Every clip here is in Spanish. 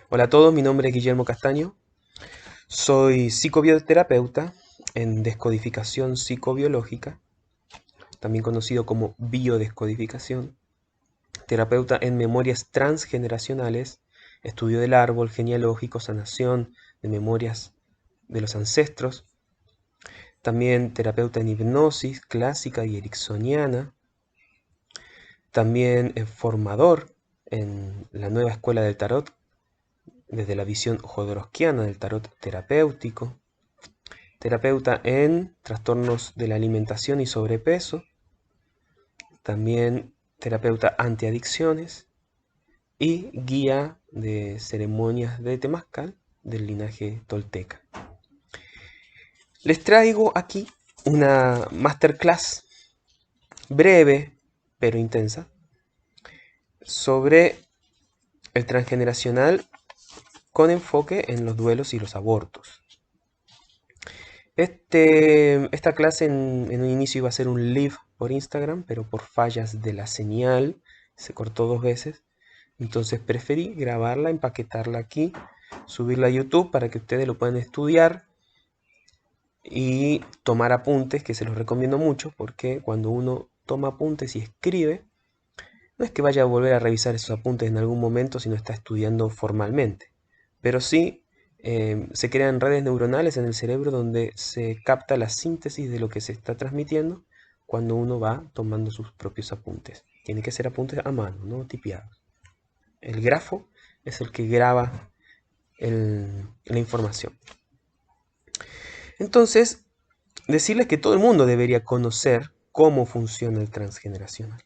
Hola a todos, mi nombre es Guillermo Castaño. Soy psicobioterapeuta en descodificación psicobiológica, también conocido como biodescodificación, terapeuta en memorias transgeneracionales, estudio del árbol genealógico, sanación de memorias de los ancestros, también terapeuta en hipnosis clásica y ericksoniana, también formador en la nueva escuela del tarot, desde la visión jodorowskiana del tarot terapéutico, terapeuta en trastornos de la alimentación y sobrepeso, también terapeuta antiadicciones y guía de ceremonias de Temazcal del linaje tolteca. Les traigo aquí una masterclass breve pero intensa sobre el transgeneracional con enfoque en los duelos y los abortos. Esta clase en un inicio iba a ser un live por Instagram, pero por fallas de la señal se cortó 2 veces. Entonces preferí grabarla, empaquetarla aquí, subirla a YouTube para que ustedes lo puedan estudiar y tomar apuntes, que se los recomiendo mucho, porque cuando uno toma apuntes y escribe, no es que vaya a volver a revisar esos apuntes en algún momento si no está estudiando formalmente, pero sí se crean redes neuronales en el cerebro donde se capta la síntesis de lo que se está transmitiendo cuando uno va tomando sus propios apuntes. Tiene que ser apuntes a mano, no tipeados. El grafo es el que graba la información. Entonces, decirles que todo el mundo debería conocer cómo funciona el transgeneracional.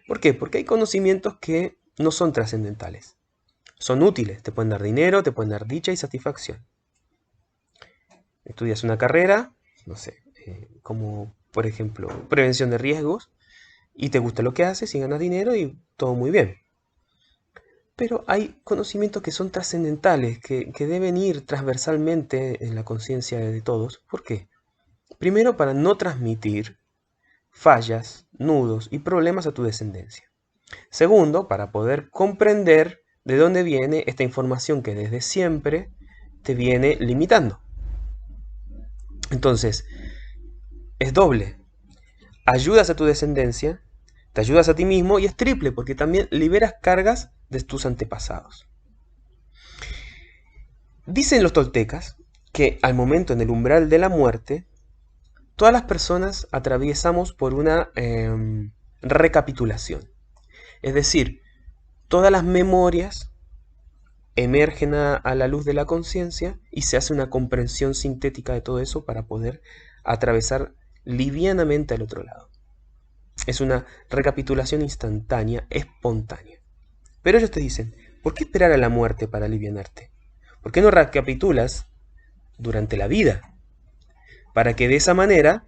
¿Por qué? Porque hay conocimientos que no son trascendentales. Son útiles, te pueden dar dinero, te pueden dar dicha y satisfacción. Estudias una carrera, no sé, como por ejemplo prevención de riesgos, y te gusta lo que haces y ganas dinero y todo muy bien. Pero hay conocimientos que son trascendentales, que deben ir transversalmente en la conciencia de todos. ¿Por qué? Primero, para no transmitir fallas, nudos y problemas a tu descendencia. Segundo, para poder comprender de dónde viene esta información que desde siempre te viene limitando. Entonces, es doble. Ayudas a tu descendencia, te ayudas a ti mismo y es triple porque también liberas cargas de tus antepasados. Dicen los toltecas que al momento en el umbral de la muerte, todas las personas atraviesamos por una recapitulación. Es decir, todas las memorias emergen a la luz de la conciencia y se hace una comprensión sintética de todo eso para poder atravesar livianamente al otro lado. Es una recapitulación instantánea, espontánea. Pero ellos te dicen, ¿por qué esperar a la muerte para alivianarte? ¿Por qué no recapitulas durante la vida? Para que de esa manera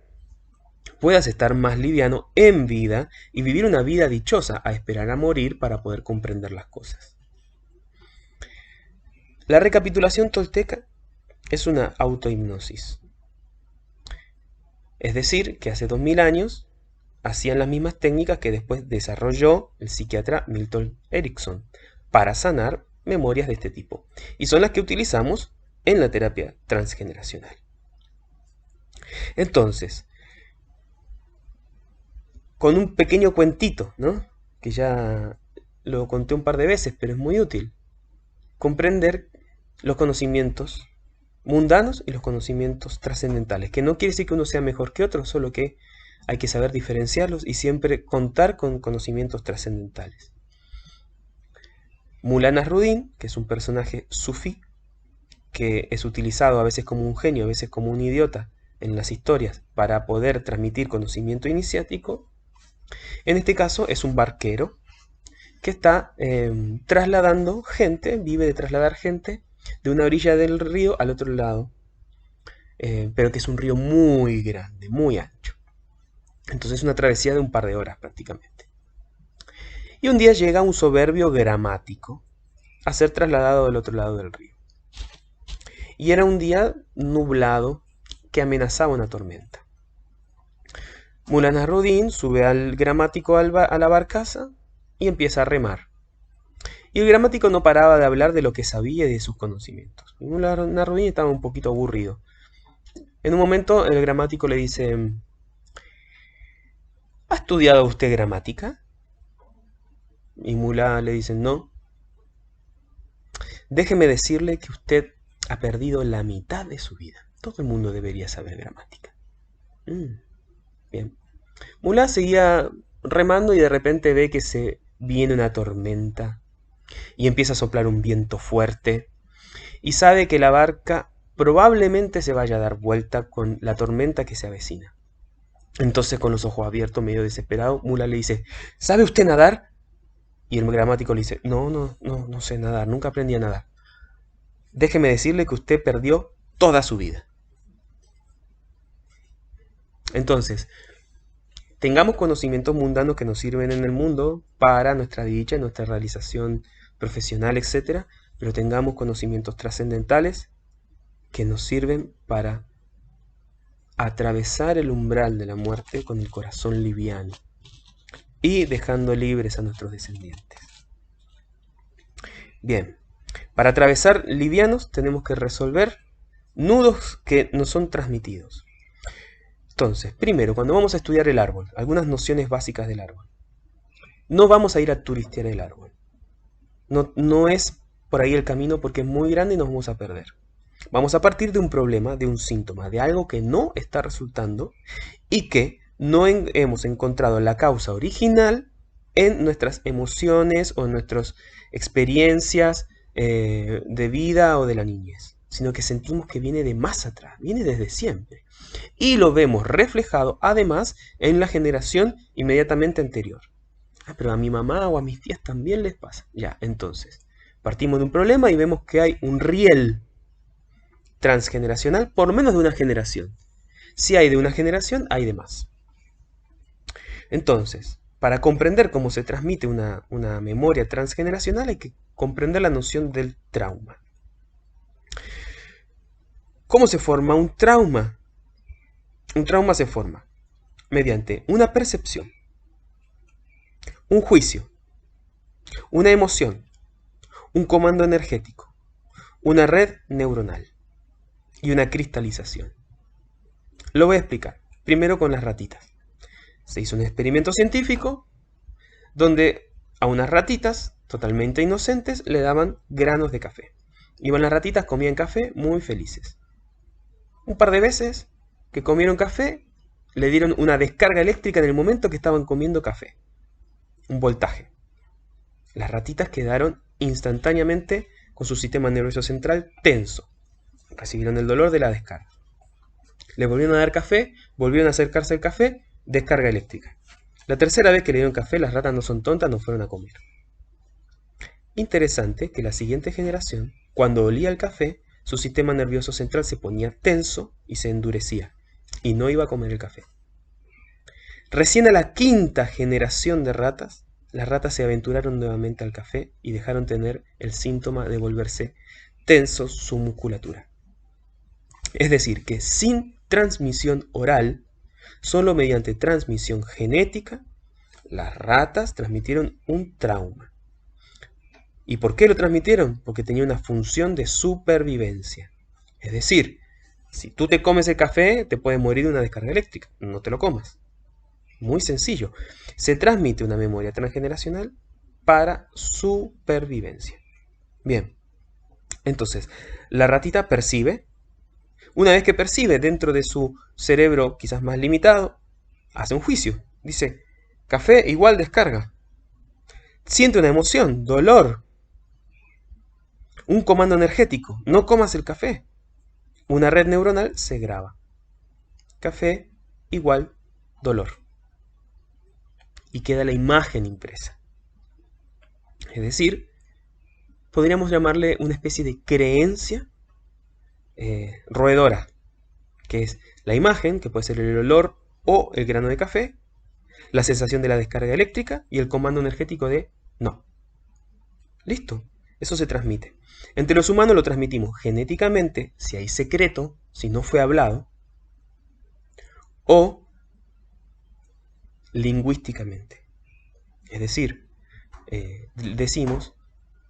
puedas estar más liviano en vida y vivir una vida dichosa a esperar a morir para poder comprender las cosas. La recapitulación tolteca es una autohipnosis. Es decir, que hace 2000 años hacían las mismas técnicas que después desarrolló el psiquiatra Milton Erickson para sanar memorias de este tipo. Y son las que utilizamos en la terapia transgeneracional. Entonces, con un pequeño cuentito, ¿no? Que ya lo conté un par de veces, pero es muy útil. Comprender los conocimientos mundanos y los conocimientos trascendentales, que no quiere decir que uno sea mejor que otro, solo que hay que saber diferenciarlos y siempre contar con conocimientos trascendentales. Mullah Nasruddin, que es un personaje sufí, que es utilizado a veces como un genio, a veces como un idiota en las historias para poder transmitir conocimiento iniciático, en este caso es un barquero que está trasladando gente, vive de trasladar gente de una orilla del río al otro lado, pero que es un río muy grande, muy ancho. Entonces es una travesía de un par de horas prácticamente. Y un día llega un soberbio gramático a ser trasladado del otro lado del río. Y era un día nublado que amenazaba una tormenta. Mullah Nasruddin sube al gramático a la barcaza y empieza a remar. Y el gramático no paraba de hablar de lo que sabía y de sus conocimientos. Y Narodini estaba un poquito aburrido. En un momento el gramático le dice, ¿ha estudiado usted gramática? Y Mulá le dice, no. Déjeme decirle que usted ha perdido la mitad de su vida. Todo el mundo debería saber gramática. Bien. Mulá seguía remando y de repente ve que se viene una tormenta y empieza a soplar un viento fuerte y sabe que la barca probablemente se vaya a dar vuelta con la tormenta que se avecina. Entonces, con los ojos abiertos, medio desesperado, Mulá le dice, ¿sabe usted nadar? Y el gramático le dice, no sé nadar, nunca aprendí a nadar. Déjeme decirle que usted perdió toda su vida. Entonces, tengamos conocimientos mundanos que nos sirven en el mundo para nuestra dicha, nuestra realización profesional, etc. Pero tengamos conocimientos trascendentales que nos sirven para atravesar el umbral de la muerte con el corazón liviano y dejando libres a nuestros descendientes. Bien, para atravesar livianos tenemos que resolver nudos que nos son transmitidos. Entonces, primero, cuando vamos a estudiar el árbol, algunas nociones básicas del árbol. No vamos a ir a turistear el árbol. No es por ahí el camino porque es muy grande y nos vamos a perder. Vamos a partir de un problema, de un síntoma, de algo que no está resultando y que no hemos encontrado la causa original en nuestras emociones o en nuestras experiencias de vida o de la niñez, sino que sentimos que viene de más atrás, viene desde siempre. Y lo vemos reflejado además en la generación inmediatamente anterior. Pero a mi mamá o a mis tías también les pasa. Ya, entonces, partimos de un problema y vemos que hay un riel transgeneracional por menos de una generación. Si hay de una generación, hay de más. Entonces, para comprender cómo se transmite una memoria transgeneracional hay que comprender la noción del trauma. ¿Cómo se forma un trauma? Un trauma se forma mediante una percepción, un juicio, una emoción, un comando energético, una red neuronal y una cristalización. Lo voy a explicar. Primero con las ratitas. Se hizo un experimento científico donde a unas ratitas totalmente inocentes le daban granos de café. Iban las ratitas, comían café muy felices. Un par de veces que comieron café, le dieron una descarga eléctrica en el momento que estaban comiendo café. Un voltaje. Las ratitas quedaron instantáneamente con su sistema nervioso central tenso. Recibieron el dolor de la descarga. Le volvieron a dar café, volvieron a acercarse al café, descarga eléctrica. La tercera vez que le dieron café, las ratas no son tontas, no fueron a comer. Interesante que la siguiente generación, cuando olía el café, su sistema nervioso central se ponía tenso y se endurecía, y no iba a comer el café. Recién a la quinta generación de ratas, las ratas se aventuraron nuevamente al café y dejaron tener el síntoma de volverse tensos su musculatura. Es decir, que sin transmisión oral, solo mediante transmisión genética, las ratas transmitieron un trauma. ¿Y por qué lo transmitieron? Porque tenía una función de supervivencia. Es decir, si tú te comes el café, te puedes morir de una descarga eléctrica. No te lo comas. Muy sencillo. Se transmite una memoria transgeneracional para supervivencia. Bien. Entonces, la ratita percibe. Una vez que percibe dentro de su cerebro quizás más limitado, hace un juicio. Dice, café igual descarga. Siente una emoción, dolor. Un comando energético, no comas el café. Una red neuronal se graba. Café igual dolor. Y queda la imagen impresa. Es decir, podríamos llamarle una especie de creencia roedora, que es la imagen, que puede ser el olor o el grano de café, la sensación de la descarga eléctrica y el comando energético de no. Listo, eso se transmite. Entre los humanos lo transmitimos genéticamente, si hay secreto, si no fue hablado, o lingüísticamente. Es decir, decimos,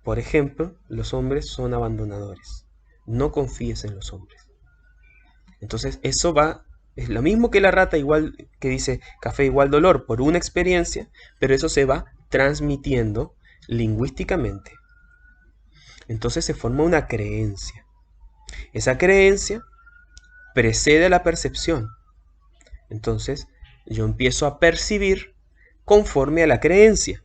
Por ejemplo, los hombres son abandonadores. No confíes en los hombres. Entonces eso es lo mismo que la rata, igual que dice café igual dolor por una experiencia, pero eso se va transmitiendo lingüísticamente. Entonces se forma una creencia. Esa creencia precede a la percepción. Entonces yo empiezo a percibir conforme a la creencia.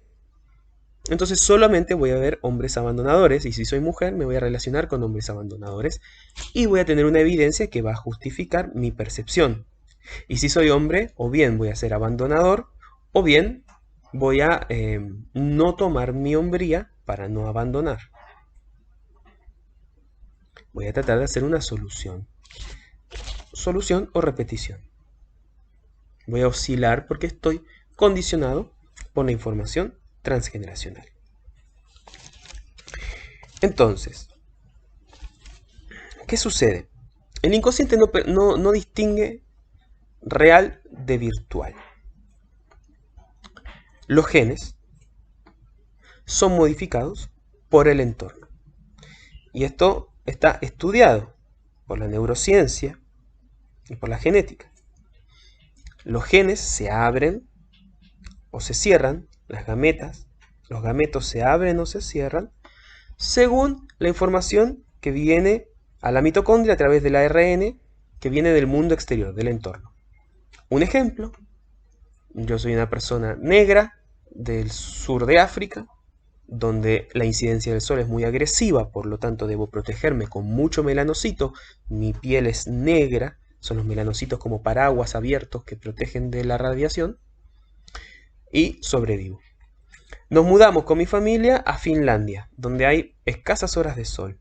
Entonces solamente voy a ver hombres abandonadores, y si soy mujer me voy a relacionar con hombres abandonadores y voy a tener una evidencia que va a justificar mi percepción. Y si soy hombre, o bien voy a ser abandonador, o bien voy a no tomar mi hombría para no abandonar. Voy a tratar de hacer una solución. Solución o repetición. Voy a oscilar porque estoy condicionado por la información transgeneracional. Entonces, ¿qué sucede? El inconsciente no distingue real de virtual. Los genes son modificados por el entorno. Y esto está estudiado por la neurociencia y por la genética. Los genes se abren o se cierran, los gametos se abren o se cierran, según la información que viene a la mitocondria a través del ARN que viene del mundo exterior, del entorno. Un ejemplo, yo soy una persona negra del sur de África, donde la incidencia del sol es muy agresiva, por lo tanto debo protegerme con mucho melanocito, mi piel es negra, son los melanocitos como paraguas abiertos que protegen de la radiación, y sobrevivo. Nos mudamos con mi familia a Finlandia, donde hay escasas horas de sol.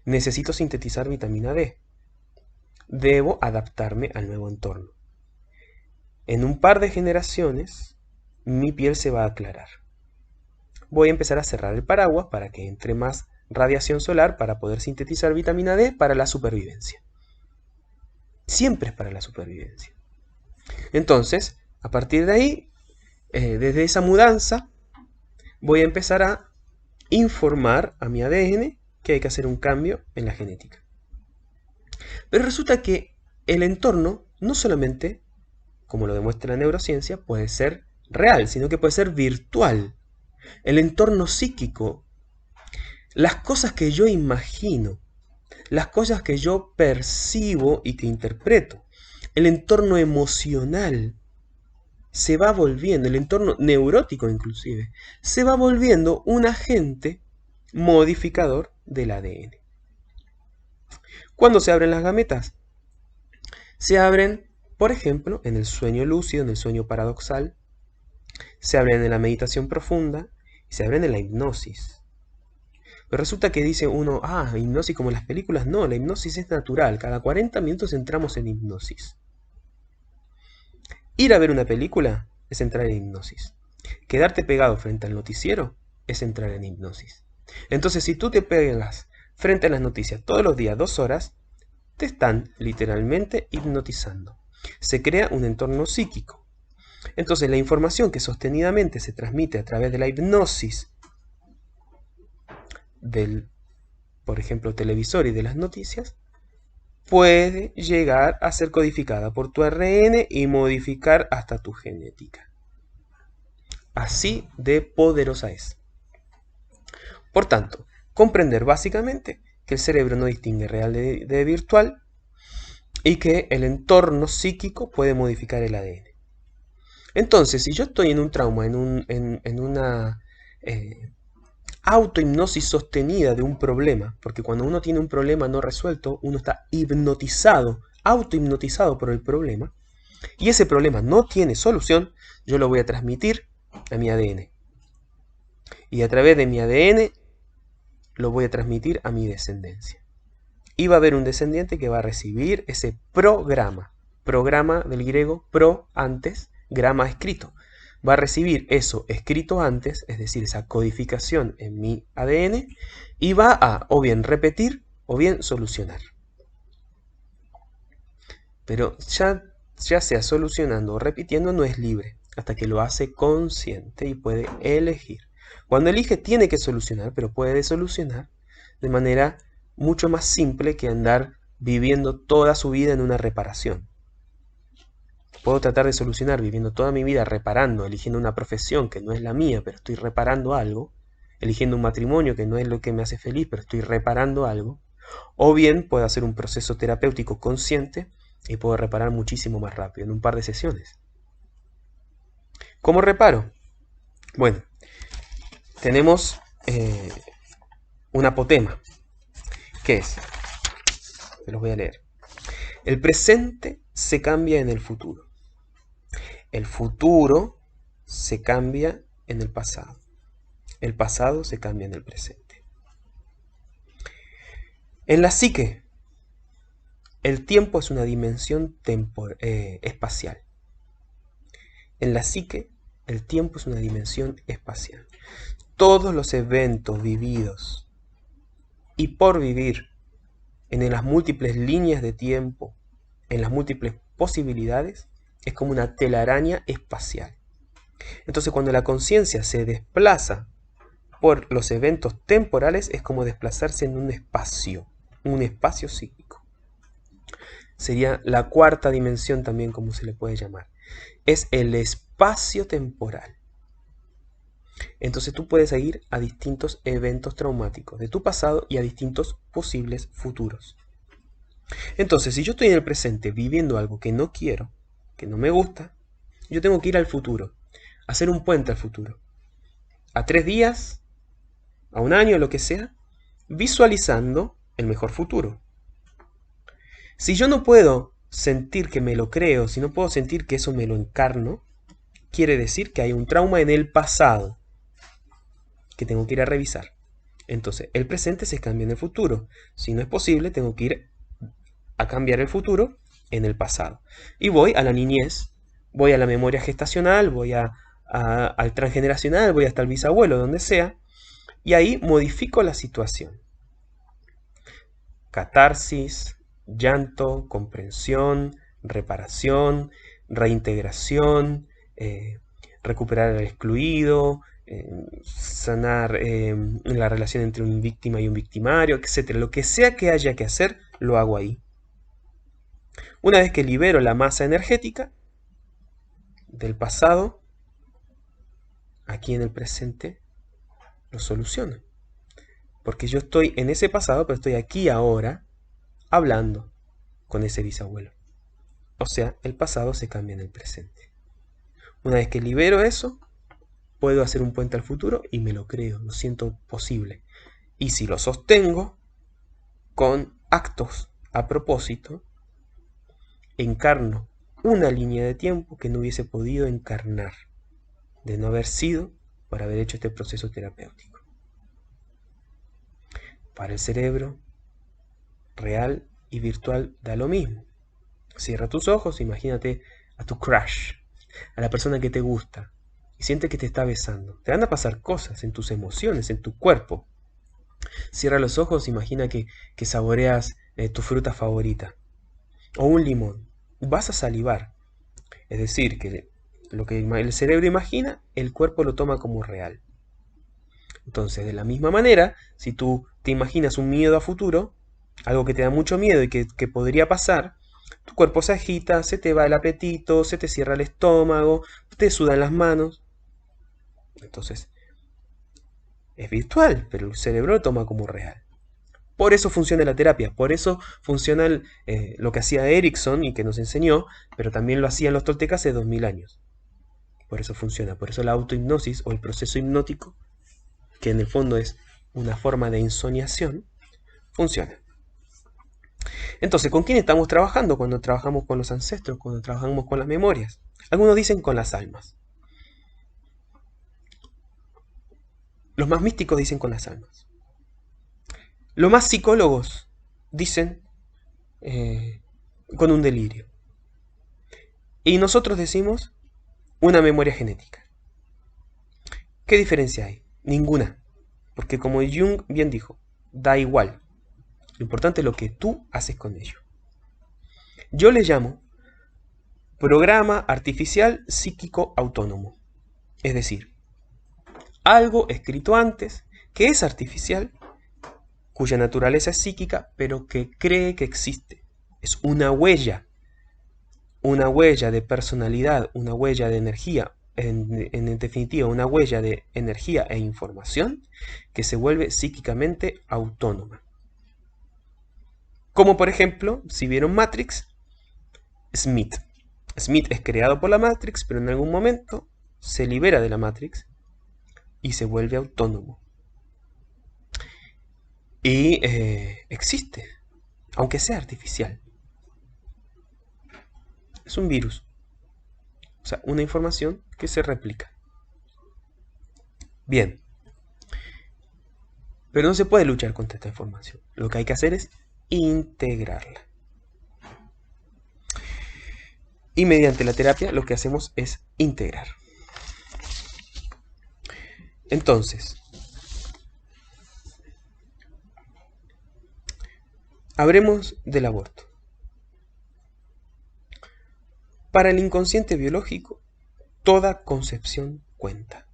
Necesito sintetizar vitamina D. Debo adaptarme al nuevo entorno. En un par de generaciones, mi piel se va a aclarar. Voy a empezar a cerrar el paraguas para que entre más radiación solar para poder sintetizar vitamina D para la supervivencia. Siempre es para la supervivencia. Entonces, a partir de ahí, desde esa mudanza, voy a empezar a informar a mi ADN que hay que hacer un cambio en la genética. Pero resulta que el entorno no solamente, como lo demuestra la neurociencia, puede ser real, sino que puede ser virtual. El entorno psíquico, las cosas que yo imagino, las cosas que yo percibo y que interpreto, el entorno emocional se va volviendo, el entorno neurótico inclusive, se va volviendo un agente modificador del ADN. ¿Cuándo se abren las gametas? Se abren, por ejemplo, en el sueño lúcido, en el sueño paradoxal, se abren en la meditación profunda y se abren en la hipnosis. Pero resulta que dice uno, hipnosis como en las películas. No, la hipnosis es natural, cada 40 minutos entramos en hipnosis. Ir a ver una película es entrar en hipnosis. Quedarte pegado frente al noticiero es entrar en hipnosis. Entonces, si tú te pegas frente a las noticias todos los días 2 horas, te están literalmente hipnotizando. Se crea un entorno psíquico. Entonces, la información que sostenidamente se transmite a través de la hipnosis del, por ejemplo, televisor y de las noticias, puede llegar a ser codificada por tu ARN y modificar hasta tu genética. Así de poderosa es. Por tanto, comprender básicamente que el cerebro no distingue real de virtual y que el entorno psíquico puede modificar el ADN. Entonces, si yo estoy en un trauma, en una autohipnosis sostenida de un problema, porque cuando uno tiene un problema no resuelto, uno está hipnotizado, autohipnotizado por el problema, y ese problema no tiene solución, yo lo voy a transmitir a mi ADN. Y a través de mi ADN lo voy a transmitir a mi descendencia. Y va a haber un descendiente que va a recibir ese programa. Programa del griego pro, antes, grama, escrito. Va a recibir eso escrito antes, es decir, esa codificación en mi ADN, y va a o bien repetir o bien solucionar. Pero ya sea solucionando o repitiendo, no es libre, hasta que lo hace consciente y puede elegir. Cuando elige tiene que solucionar, pero puede solucionar de manera mucho más simple que andar viviendo toda su vida en una reparación. Puedo tratar de solucionar viviendo toda mi vida reparando, eligiendo una profesión que no es la mía, pero estoy reparando algo, eligiendo un matrimonio que no es lo que me hace feliz, pero estoy reparando algo. O bien puedo hacer un proceso terapéutico consciente y puedo reparar muchísimo más rápido, en un par de sesiones. ¿Cómo reparo? Bueno, tenemos un apotema. ¿Qué es? Se los voy a leer. El presente se cambia en el futuro. El futuro se cambia en el pasado. El pasado se cambia en el presente. En la psique, el tiempo es una dimensión espacial. En la psique, el tiempo es una dimensión espacial. Todos los eventos vividos y por vivir en las múltiples líneas de tiempo, en las múltiples posibilidades, es como una telaraña espacial. Entonces, cuando la conciencia se desplaza por los eventos temporales, es como desplazarse en un espacio psíquico. Sería la cuarta dimensión también, como se le puede llamar. Es el espacio temporal. Entonces tú puedes ir a distintos eventos traumáticos de tu pasado y a distintos posibles futuros. Entonces, si yo estoy en el presente viviendo algo que no quiero, que no me gusta, yo tengo que ir al futuro, hacer un puente al futuro. A 3 días, a un año, lo que sea, visualizando el mejor futuro. Si yo no puedo sentir que me lo creo, si no puedo sentir que eso me lo encarno, quiere decir que hay un trauma en el pasado que tengo que ir a revisar. Entonces, el presente se cambia en el futuro. Si no es posible, tengo que ir a cambiar el futuro en el pasado. Y voy a la niñez, voy a la memoria gestacional, voy al transgeneracional, voy hasta el bisabuelo, donde sea, y ahí modifico la situación. Catarsis, llanto, comprensión, reparación, reintegración, recuperar al excluido, sanar la relación entre un víctima y un victimario, etc. Lo que sea que haya que hacer, lo hago ahí. Una vez que libero la masa energética del pasado, aquí en el presente, lo soluciono. Porque yo estoy en ese pasado, pero estoy aquí ahora, hablando con ese bisabuelo. O sea, el pasado se cambia en el presente. Una vez que libero eso, puedo hacer un puente al futuro y me lo creo, lo siento posible. Y si lo sostengo con actos a propósito, encarno una línea de tiempo que no hubiese podido encarnar de no haber sido para haber hecho este proceso terapéutico. Para el cerebro, real y virtual da lo mismo. Cierra tus ojos, imagínate a tu crush, a la persona que te gusta, y siente que te está besando. Te van a pasar cosas en tus emociones, en tu cuerpo. Cierra los ojos, imagina que saboreas tu fruta favorita, o un limón. Vas a salivar. Es decir, que lo que el cerebro imagina, el cuerpo lo toma como real. Entonces, de la misma manera, si tú te imaginas un miedo a futuro, algo que te da mucho miedo y que podría pasar, tu cuerpo se agita, se te va el apetito, se te cierra el estómago, te sudan las manos. Entonces, es virtual, pero el cerebro lo toma como real. Por eso funciona la terapia, por eso funciona lo que hacía Erickson y que nos enseñó, pero también lo hacían los toltecas hace 2000 años. Por eso funciona, por eso la autohipnosis o el proceso hipnótico, que en el fondo es una forma de insoniación, funciona. Entonces, ¿con quién estamos trabajando cuando trabajamos con los ancestros, cuando trabajamos con las memorias? Algunos dicen con las almas. Los más místicos dicen con las almas. Los más psicólogos dicen con un delirio. Y nosotros decimos una memoria genética. ¿Qué diferencia hay? Ninguna. Porque como Jung bien dijo, da igual. Lo importante es lo que tú haces con ello. Yo le llamo programa artificial psíquico autónomo. Es decir, algo escrito antes, que es artificial, cuya naturaleza es psíquica, pero que cree que existe. Es una huella de personalidad, una huella de energía, en definitiva, una huella de energía e información que se vuelve psíquicamente autónoma. Como por ejemplo, si vieron Matrix, Smith. Smith es creado por la Matrix, pero en algún momento se libera de la Matrix y se vuelve autónomo. Y existe, aunque sea artificial. Es un virus, o sea, una información que se replica. Bien, pero no se puede luchar contra esta información. Lo que hay que hacer es integrarla. Y mediante la terapia lo que hacemos es integrar. Entonces, hablemos del aborto. Para el inconsciente biológico, toda concepción cuenta.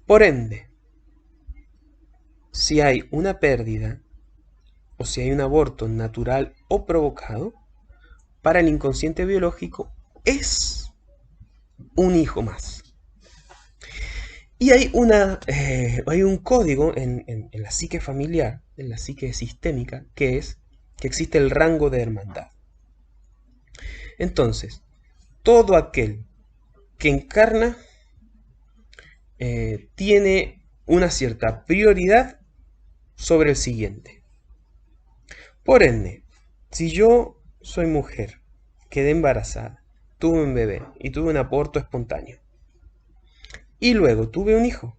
Por ende, si hay una pérdida o si hay un aborto natural o provocado, para el inconsciente biológico es un hijo más. Y hay un código en la psique familiar, en la psique sistémica, que es que existe el rango de hermandad. Entonces, todo aquel que encarna tiene una cierta prioridad sobre el siguiente. Por ende, si yo soy mujer, quedé embarazada, tuve un bebé y tuve un aborto espontáneo, y luego tuve un hijo,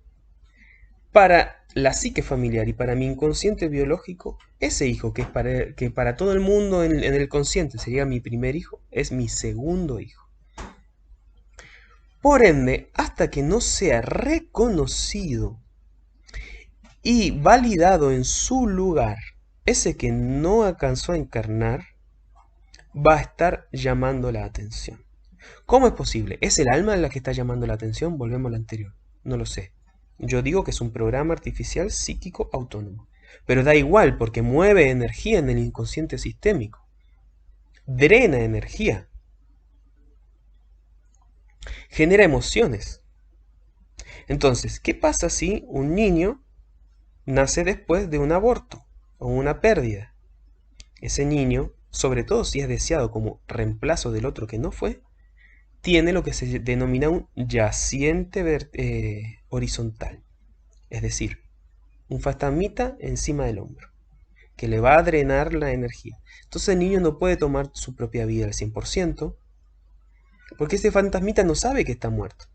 para la psique familiar y para mi inconsciente biológico, ese hijo que para todo el mundo en el consciente sería mi primer hijo, es mi segundo hijo. Por ende, hasta que no sea reconocido y validado en su lugar, ese que no alcanzó a encarnar, va a estar llamando la atención. ¿Cómo es posible? ¿Es el alma la que está llamando la atención? Volvemos a lo anterior. No lo sé. Yo digo que es un programa artificial psíquico autónomo. Pero da igual porque mueve energía en el inconsciente sistémico. Drena energía. Genera emociones. Entonces, ¿qué pasa si un niño nace después de un aborto o una pérdida? Ese niño, sobre todo si es deseado como reemplazo del otro que no fue, tiene lo que se denomina un yaciente horizontal. Es decir, un fantasmita encima del hombro, que le va a drenar la energía. Entonces el niño no puede tomar su propia vida al 100%, porque ese fantasmita no sabe que está muerto.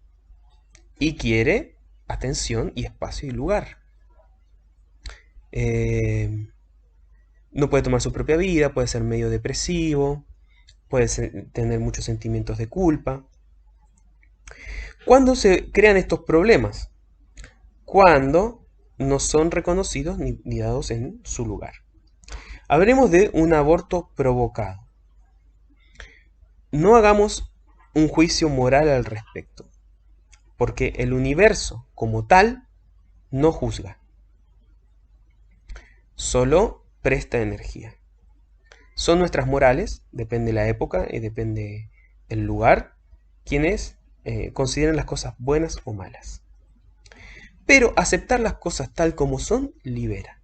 Y quiere atención y espacio y lugar. No puede tomar su propia vida, puede ser medio depresivo, puede tener muchos sentimientos de culpa. ¿Cuándo se crean estos problemas? Cuando no son reconocidos ni dados en su lugar. Hablemos de un aborto provocado. No hagamos un juicio moral al respecto, porque el universo como tal no juzga, solo presta energía. Son nuestras morales, depende la época y depende el lugar, quienes consideran las cosas buenas o malas. Pero aceptar las cosas tal como son libera.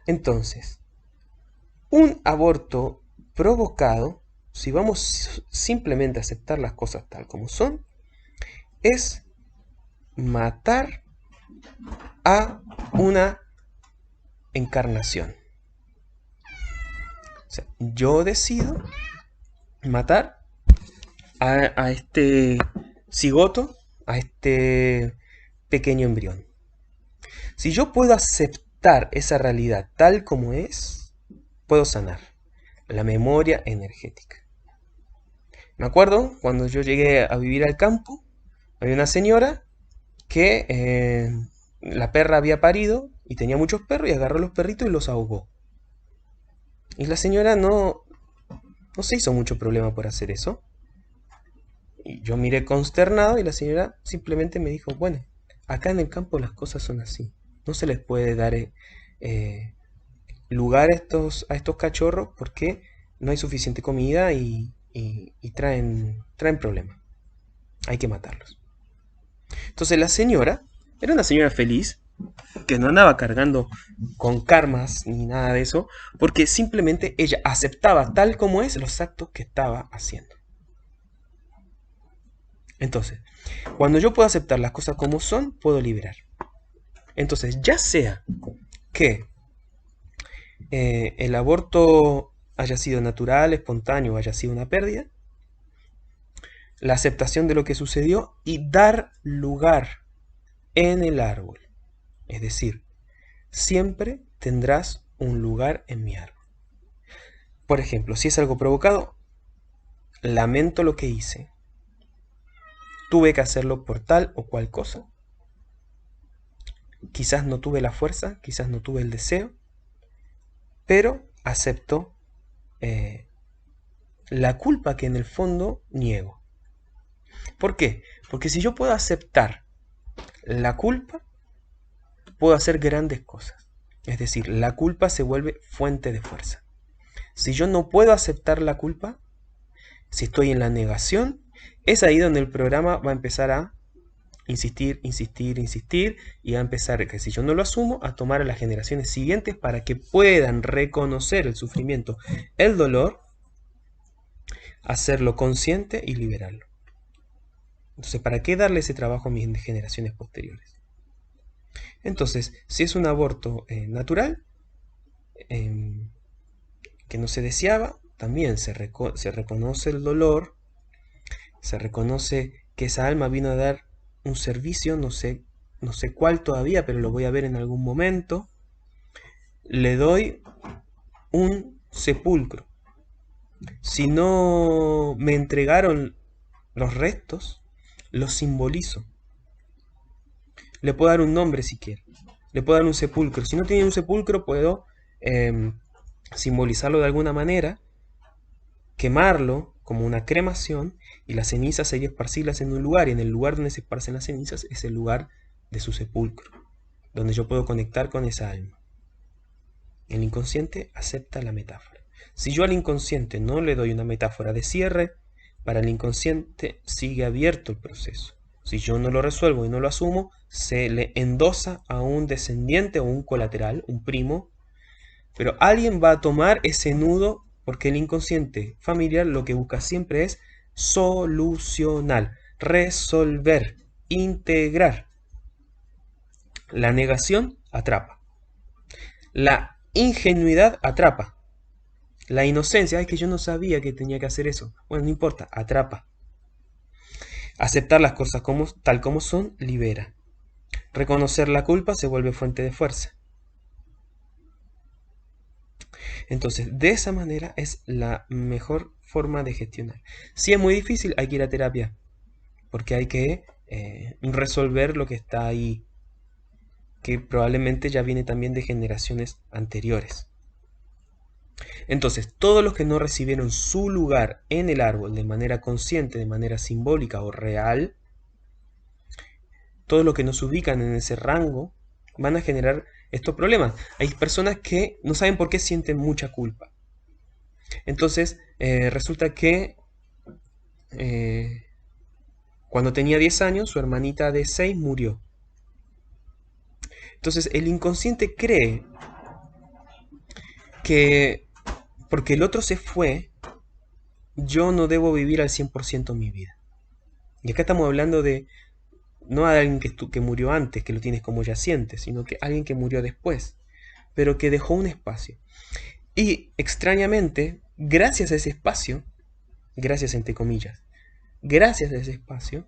Entonces, un aborto provocado, si vamos simplemente a aceptar las cosas tal como son, es matar a una encarnación. O sea, yo decido matar a este cigoto, a este pequeño embrión. Si yo puedo aceptar esa realidad tal como es, puedo sanar la memoria energética. Me acuerdo cuando yo llegué a vivir al campo, había una señora que la perra había parido y tenía muchos perros y agarró a los perritos y los ahogó. Y la señora no se hizo mucho problema por hacer eso. Y yo miré consternado y la señora simplemente me dijo, bueno, acá en el campo las cosas son así. No se les puede dar eh, lugar a estos cachorros porque no hay suficiente comida y traen problemas. Hay que matarlos. Entonces la señora era una señora feliz, que no andaba cargando con karmas ni nada de eso, porque simplemente ella aceptaba tal como es los actos que estaba haciendo. Entonces, cuando yo puedo aceptar las cosas como son, puedo liberar. Entonces, ya sea que el aborto haya sido natural, espontáneo, haya sido una pérdida, la aceptación de lo que sucedió y dar lugar en el árbol. Es decir, siempre tendrás un lugar en mi árbol. Por ejemplo, si es algo provocado, lamento lo que hice. Tuve que hacerlo por tal o cual cosa. Quizás no tuve la fuerza, quizás no tuve el deseo, pero acepto la culpa que en el fondo niego. ¿Por qué? Porque si yo puedo aceptar la culpa, puedo hacer grandes cosas. Es decir, la culpa se vuelve fuente de fuerza. Si yo no puedo aceptar la culpa, si estoy en la negación, es ahí donde el programa va a empezar a insistir, insistir, insistir, y va a empezar, que si yo no lo asumo, a tomar a las generaciones siguientes para que puedan reconocer el sufrimiento, el dolor, hacerlo consciente y liberarlo. Entonces, ¿para qué darle ese trabajo a mis generaciones posteriores? Entonces, si es un aborto natural, que no se deseaba, también se reconoce el dolor, se reconoce que esa alma vino a dar un servicio, no sé cuál todavía, pero lo voy a ver en algún momento. Le doy un sepulcro. Si no me entregaron los restos, los simbolizo. Le puedo dar un nombre si quiero. Le puedo dar un sepulcro. Si no tiene un sepulcro, puedo simbolizarlo de alguna manera, quemarlo como una cremación y las cenizas sería esparcirlas en un lugar, y en el lugar donde se esparcen las cenizas es el lugar de su sepulcro, donde yo puedo conectar con esa alma. El inconsciente acepta la metáfora. Si yo al inconsciente no le doy una metáfora de cierre, para el inconsciente sigue abierto el proceso. Si yo no lo resuelvo y no lo asumo, se le endosa a un descendiente o un colateral, un primo, pero alguien va a tomar ese nudo porque el inconsciente familiar lo que busca siempre es solucionar, resolver, integrar. La negación atrapa. La ingenuidad atrapa. La inocencia, es que yo no sabía que tenía que hacer eso. Bueno, no importa, atrapa. Aceptar las cosas tal como son, libera. Reconocer la culpa se vuelve fuente de fuerza. Entonces, de esa manera es la mejor forma de gestionar. Si es muy difícil, hay que ir a terapia, porque hay que resolver lo que está ahí, que probablemente ya viene también de generaciones anteriores. Entonces, todos los que no recibieron su lugar en el árbol de manera consciente, de manera simbólica o real, todos los que no se ubican en ese rango, van a generar estos problemas. Hay personas que no saben por qué sienten mucha culpa. Entonces, resulta que cuando tenía 10 años, su hermanita de 6 murió. Entonces, el inconsciente cree que porque el otro se fue, yo no debo vivir al 100% mi vida. Y acá estamos hablando de no de alguien que murió antes, que lo tienes como yaciente, sino que alguien que murió después, pero que dejó un espacio. Y extrañamente, gracias a ese espacio, gracias entre comillas, gracias a ese espacio,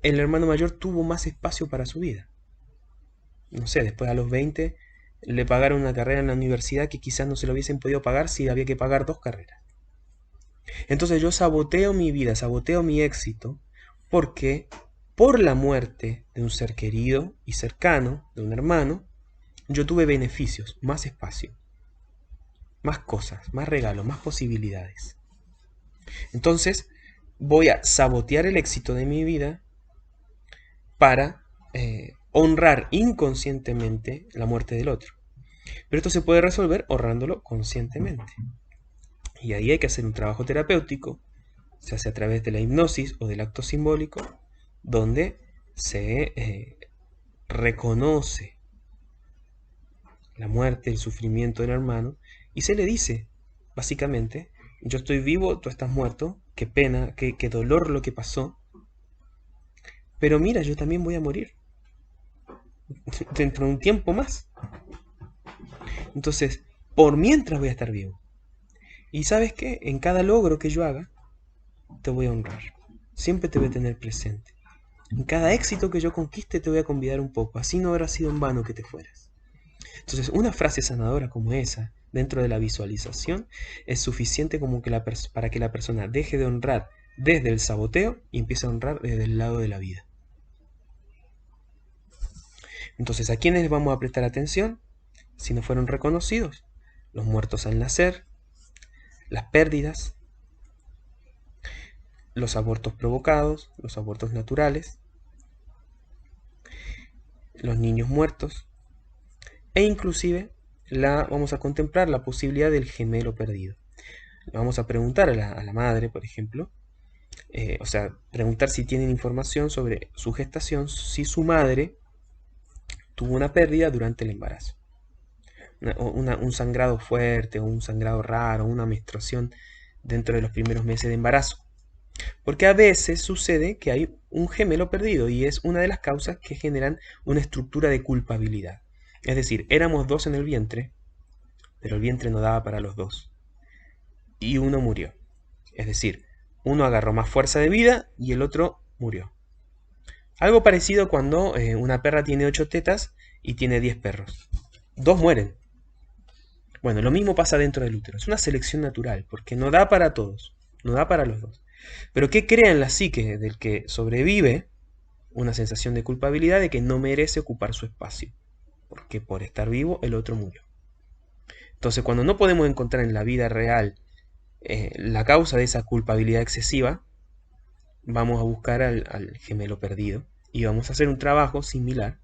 el hermano mayor tuvo más espacio para su vida. No sé, después a los 20 le pagaron una carrera en la universidad que quizás no se lo hubiesen podido pagar si había que pagar 2 carreras. Entonces yo saboteo mi vida, saboteo mi éxito, porque por la muerte de un ser querido y cercano, de un hermano, yo tuve beneficios, más espacio, más cosas, más regalos, más posibilidades. Entonces, voy a sabotear el éxito de mi vida para honrar inconscientemente la muerte del otro. Pero esto se puede resolver honrándolo conscientemente. Y ahí hay que hacer un trabajo terapéutico, se hace a través de la hipnosis o del acto simbólico, donde se reconoce la muerte, el sufrimiento del hermano, y se le dice, básicamente, yo estoy vivo, tú estás muerto, qué pena, qué dolor lo que pasó, pero mira, yo también voy a morir dentro de un tiempo más. Entonces, por mientras voy a estar vivo. Y sabes qué, en cada logro que yo haga, te voy a honrar. Siempre te voy a tener presente. En cada éxito que yo conquiste te voy a convidar un poco, así no habrá sido en vano que te fueras. Entonces, una frase sanadora como esa, dentro de la visualización, es suficiente como que para que la persona deje de honrar desde el saboteo y empiece a honrar desde el lado de la vida. Entonces, ¿a quiénes les vamos a prestar atención si no fueron reconocidos? Los muertos al nacer, las pérdidas, los abortos provocados, los abortos naturales, los niños muertos, e inclusive vamos a contemplar la posibilidad del gemelo perdido. Vamos a preguntar a la madre, por ejemplo, o sea, preguntar si tienen información sobre su gestación, si su madre tuvo una pérdida durante el embarazo. Un sangrado fuerte, o un sangrado raro, una menstruación dentro de los primeros meses de embarazo. Porque a veces sucede que hay un gemelo perdido y es una de las causas que generan una estructura de culpabilidad. Es decir, éramos dos en el vientre, pero el vientre no daba para los dos. Y uno murió. Es decir, uno agarró más fuerza de vida y el otro murió. Algo parecido cuando una perra tiene 8 tetas y tiene 10 perros. Dos mueren. Bueno, lo mismo pasa dentro del útero. Es una selección natural, porque no da para todos, no da para los dos. Pero ¿qué crea en la psique del que sobrevive? Una sensación de culpabilidad de que no merece ocupar su espacio, porque por estar vivo el otro murió. Entonces, cuando no podemos encontrar en la vida real la causa de esa culpabilidad excesiva, vamos a buscar al gemelo perdido y vamos a hacer un trabajo similar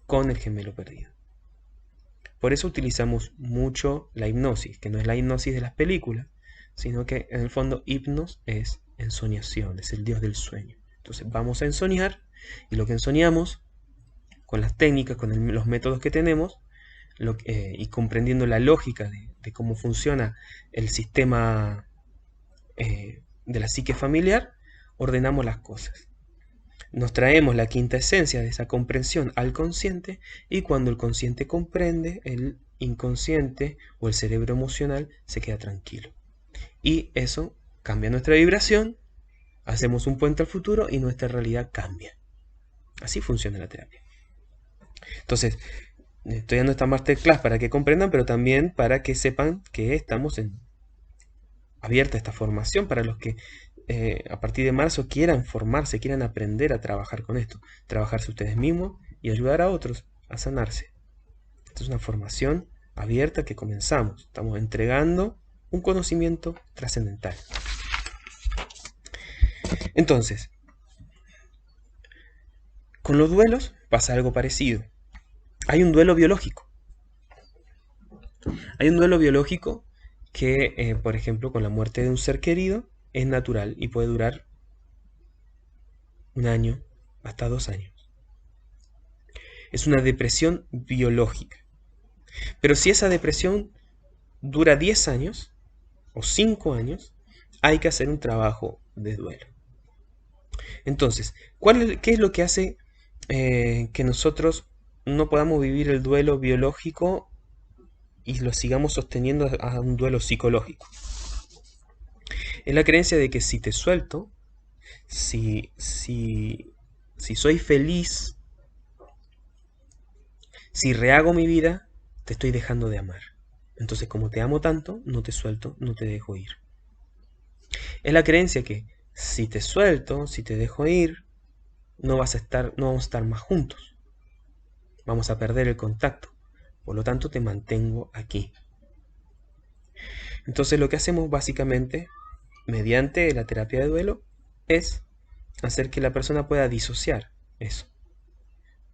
con el gemelo perdido. Por eso utilizamos mucho la hipnosis, que no es la hipnosis de las películas, sino que en el fondo hipnos es ensoñación, es el dios del sueño. Entonces vamos a ensoñar y lo que ensoñamos, con las técnicas, con los métodos que tenemos, y comprendiendo la lógica de cómo funciona el sistema de la psique familiar, ordenamos las cosas. Nos traemos la quinta esencia de esa comprensión al consciente y cuando el consciente comprende, el inconsciente o el cerebro emocional se queda tranquilo. Y eso cambia nuestra vibración, hacemos un puente al futuro y nuestra realidad cambia. Así funciona la terapia. Entonces, estoy dando esta masterclass para que comprendan, pero también para que sepan que estamos abierta esta formación para los que a partir de marzo quieran formarse, quieran aprender a trabajar con esto, trabajarse ustedes mismos y ayudar a otros a sanarse. Esta es una formación abierta que comenzamos. Estamos entregando un conocimiento trascendental. Entonces, con los duelos pasa algo parecido. Hay un duelo biológico. Hay un duelo biológico que, por ejemplo, con la muerte de un ser querido, es natural y puede durar un año, hasta 2 años. Es una depresión biológica. Pero si esa depresión dura 10 años o 5 años, hay que hacer un trabajo de duelo. Entonces, ¿qué es lo que hace que nosotros no podamos vivir el duelo biológico y lo sigamos sosteniendo a un duelo psicológico? Es la creencia de que si te suelto, si soy feliz, si rehago mi vida, te estoy dejando de amar. Entonces, como te amo tanto, no te suelto, no te dejo ir. Es la creencia que si te suelto, si te dejo ir, no vamos a estar más juntos. Vamos a perder el contacto. Por lo tanto, te mantengo aquí. Entonces, lo que hacemos básicamente, mediante la terapia de duelo, es hacer que la persona pueda disociar eso.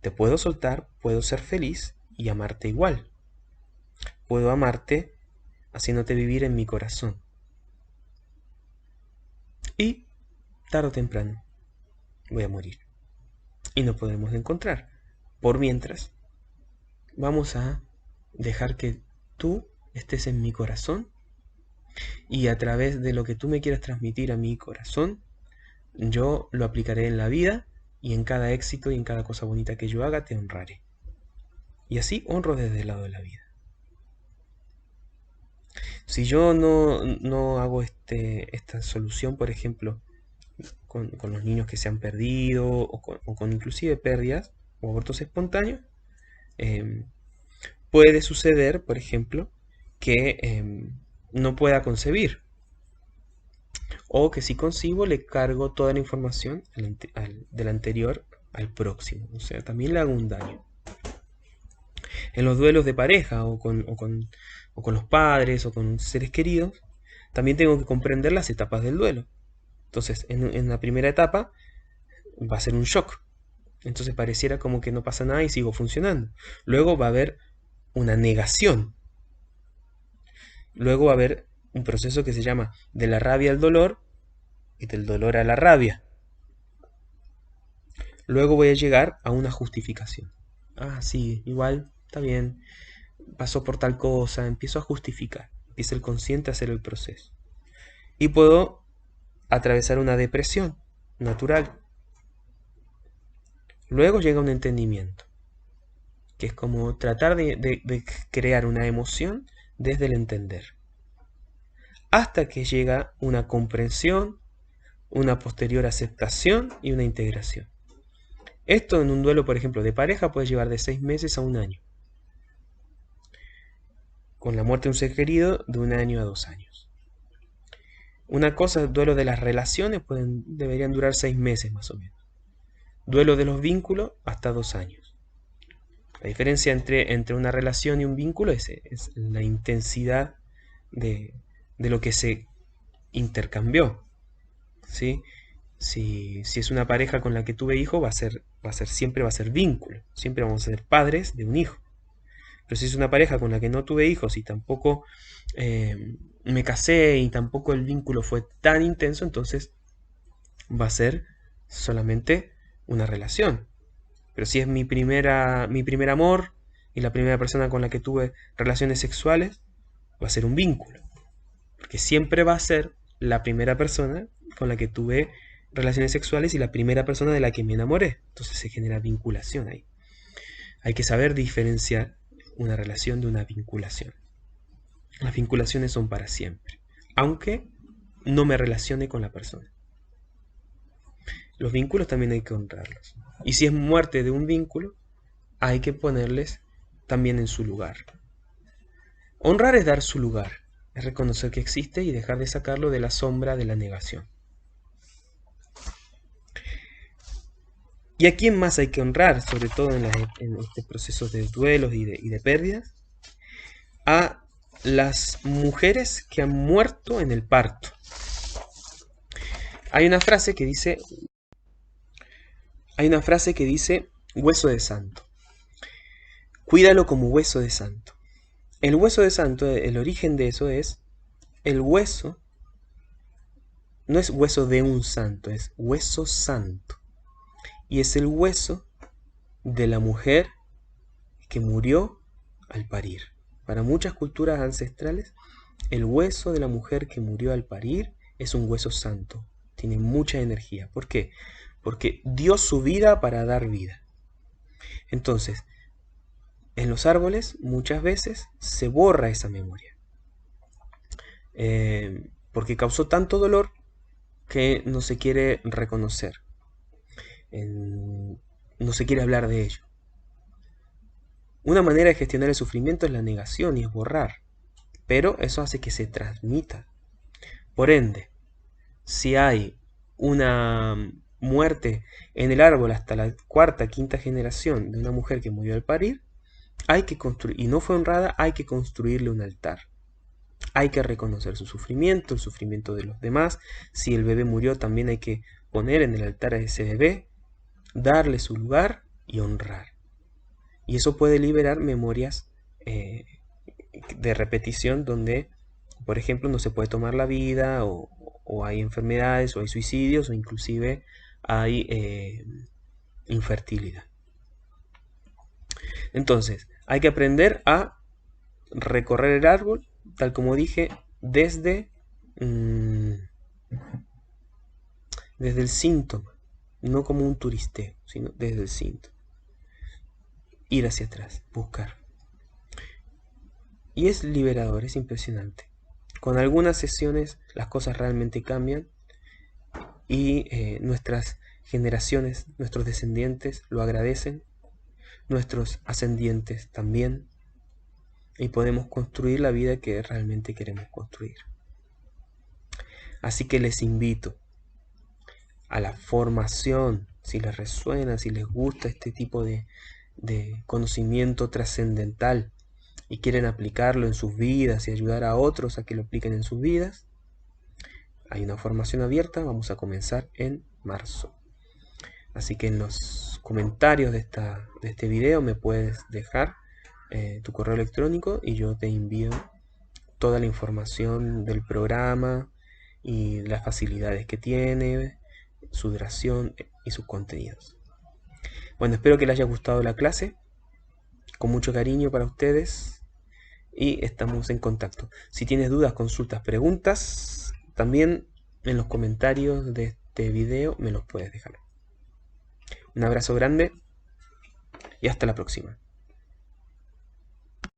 Te puedo soltar, puedo ser feliz y amarte igual. Puedo amarte haciéndote vivir en mi corazón. Y tarde o temprano voy a morir. Y no podremos encontrar. Por mientras, vamos a dejar que tú estés en mi corazón y a través de lo que tú me quieras transmitir a mi corazón, yo lo aplicaré en la vida y en cada éxito y en cada cosa bonita que yo haga te honraré. Y así honro desde el lado de la vida. Si yo no hago esta solución, por ejemplo, con los niños que se han perdido o con inclusive pérdidas o abortos espontáneos, eh, puede suceder, por ejemplo, que no pueda concebir. O que si concibo le cargo toda la información del anterior al próximo. O sea, también le hago un daño. En los duelos de pareja o con los padres o con seres queridos, también tengo que comprender las etapas del duelo. Entonces, en la primera etapa va a ser un shock. Entonces pareciera como que no pasa nada y sigo funcionando. Luego va a haber una negación. Luego va a haber un proceso que se llama de la rabia al dolor y del dolor a la rabia. Luego voy a llegar a una justificación. Ah, sí, igual, está bien. Pasó por tal cosa, empiezo a justificar. Empieza el consciente a hacer el proceso. Y puedo atravesar una depresión natural. Luego llega un entendimiento, que es como tratar de crear una emoción desde el entender. Hasta que llega una comprensión, una posterior aceptación y una integración. Esto en un duelo, por ejemplo, de pareja puede llevar de 6 meses a un año. Con la muerte de un ser querido, de 1 año a 2 años. Una cosa, duelo de las relaciones, deberían durar 6 meses más o menos. Duelo de los vínculos, hasta 2 años. La diferencia entre una relación y un vínculo es la intensidad de lo que se intercambió. ¿Sí? Si es una pareja con la que tuve hijo, siempre va a ser vínculo. Siempre vamos a ser padres de un hijo. Pero si es una pareja con la que no tuve hijos y tampoco me casé y tampoco el vínculo fue tan intenso, entonces va a ser solamente una relación. Pero si es mi primer amor y la primera persona con la que tuve relaciones sexuales, va a ser un vínculo. Porque siempre va a ser la primera persona con la que tuve relaciones sexuales y la primera persona de la que me enamoré. Entonces se genera vinculación ahí. Hay que saber diferenciar una relación de una vinculación. Las vinculaciones son para siempre, aunque no me relacione con la persona. Los vínculos también hay que honrarlos. Y si es muerte de un vínculo, hay que ponerles también en su lugar. Honrar es dar su lugar, es reconocer que existe y dejar de sacarlo de la sombra de la negación. ¿Y a quién más hay que honrar, sobre todo en este proceso de duelos y de pérdidas? A las mujeres que han muerto en el parto. Hay una frase que dice hueso de santo. Cuídalo como hueso de santo. El hueso de santo, el origen de eso es el hueso, no es hueso de un santo, es hueso santo. Y es el hueso de la mujer que murió al parir. Para muchas culturas ancestrales, el hueso de la mujer que murió al parir es un hueso santo. Tiene mucha energía. ¿Por qué? Porque dio su vida para dar vida. Entonces, en los árboles muchas veces se borra esa memoria. Porque causó tanto dolor que no se quiere reconocer. No se quiere hablar de ello. Una manera de gestionar el sufrimiento es la negación y es borrar. Pero eso hace que se transmita. Por ende, si hay una muerte en el árbol hasta la cuarta, quinta generación de una mujer que murió al parir, hay que construir, y no fue honrada, hay que construirle un altar. Hay que reconocer su sufrimiento, el sufrimiento de los demás. Si el bebé murió, también hay que poner en el altar a ese bebé, darle su lugar y honrar. Y eso puede liberar memorias de repetición donde, por ejemplo, no se puede tomar la vida, o hay enfermedades, o hay suicidios, o inclusive hay infertilidad. Entonces, hay que aprender a recorrer el árbol, tal como dije, desde el síntoma, no como un turisteo, sino desde el síntoma. Ir hacia atrás, buscar. Y es liberador, es impresionante. Con algunas sesiones las cosas realmente cambian y nuestras generaciones, nuestros descendientes lo agradecen, nuestros ascendientes también, y podemos construir la vida que realmente queremos construir. Así que les invito a la formación, si les resuena, si les gusta este tipo de conocimiento trascendental y quieren aplicarlo en sus vidas y ayudar a otros a que lo apliquen en sus vidas. Hay una formación abierta, vamos a comenzar en marzo. Así que en los comentarios de este video me puedes dejar tu correo electrónico y yo te envío toda la información del programa y las facilidades que tiene, su duración y sus contenidos. Bueno, espero que les haya gustado la clase, con mucho cariño para ustedes, y estamos en contacto. Si tienes dudas, consultas, preguntas, también en los comentarios de este video me los puedes dejar. Un abrazo grande y hasta la próxima.